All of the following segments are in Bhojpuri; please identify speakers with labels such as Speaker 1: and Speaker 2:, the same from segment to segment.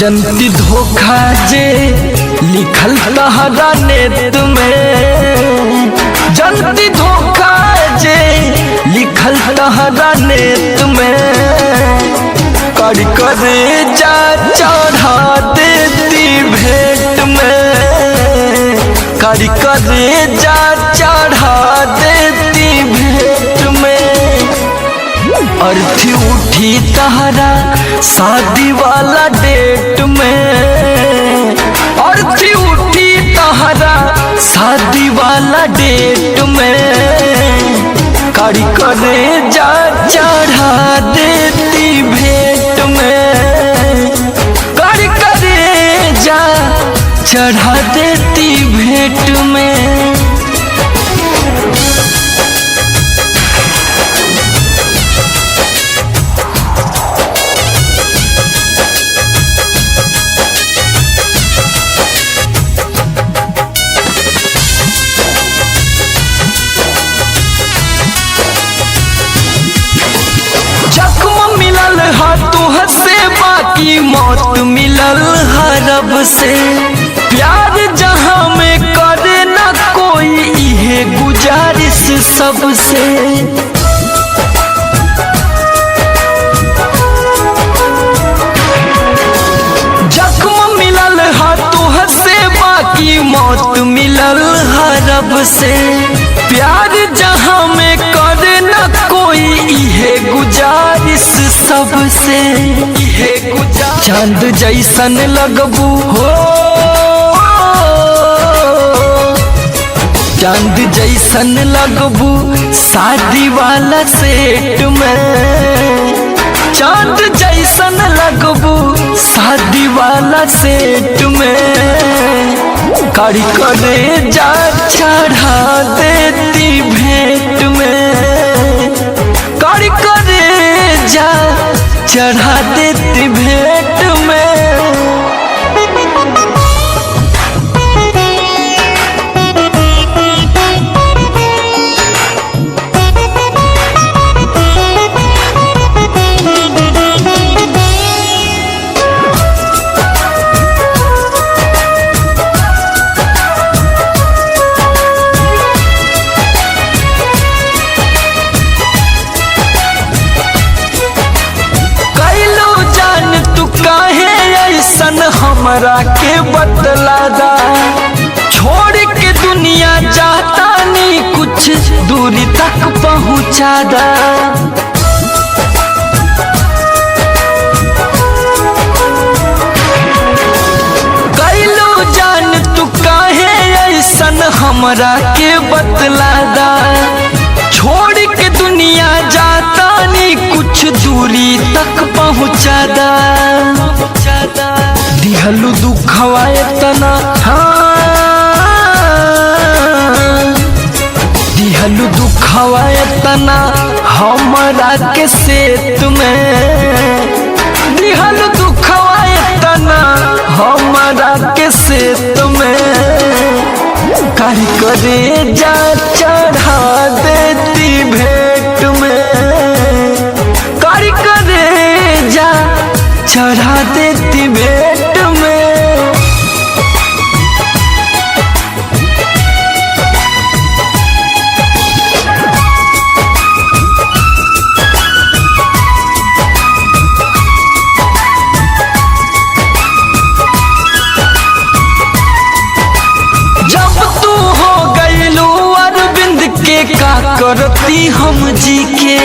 Speaker 1: जनती धोखा जे लिखल तहरा नेत में, जनती धोखा जे लिखल तहरा नेत में, कर करे जा चढ़ा देती भेंट में, कर करे जा चढ़ा देती भेंट में। अर्थी उठी तहरा शादी वाला डेट में, अर्थी उठी तहरा शादी वाला डेट में, कारी करे जा चढ़ा देती भेंट में, कारी करे जा चढ़ा देती भेंट में। तुहसे बाकी मौत मिलल हर रब से, प्यार जहां में करे ना कोई इहे गुजारिश सबसे। जख्म मिलल है तुहसे बाकी मौत मिलल हर रब से, प्यार जहां में करे ना कोई इहे गुजारिश सबसे। चांद जैसन लगबू हो, चांद जैसन लगबू शादी वाला सेट में, चांद जैसन लगबू शादी वाला सेट में, कारी करे जा चढ़ा देती भेंट में, कारी करे जा चढ़ा देती भेंट में। हमरा के बतला दा, छोड़ के दुनिया जाता नहीं कुछ दूरी तक पहुँचा दा। कैलो जान तू काहे ऐसन हमरा के बतला दा, छोड़ के दुनिया जाता नहीं कुछ दूरी तक पहुँचा दा। दिहलु दुखवा इतना, दिहलु दुखवा इतना हमरा के सेत में, दिहलु दुखवा इतना हमरा के सेत में, कारी करे जा चढ़ा देती भेंट में, कारी करे जा चढ़ा देती भेंट में। जब तू हो गईलू अरविंद के का करती हम जी के,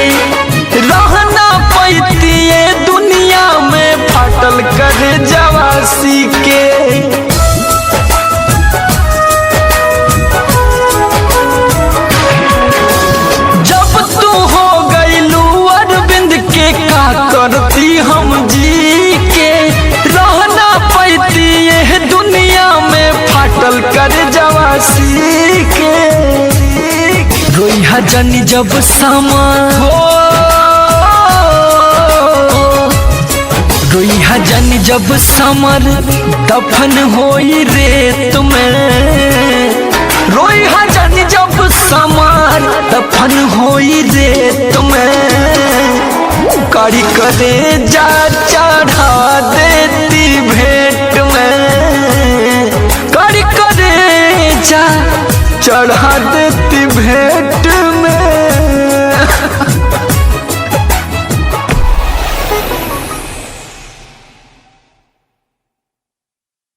Speaker 1: रहना पैती ये दुनिया में फाटल करे जवासी के। जब तू हो गईलू अरविंद के का करती हम जी के, रहना पैती ये दुनिया में फाटल करे जवासी के। रोई हजनी जब समा हो, रोई हजन जब समर दफन होई रेत में, रोई हजन जब समर दफन होई रेत में, कारी करे जा चढ़ा देती भेंट देती भेंट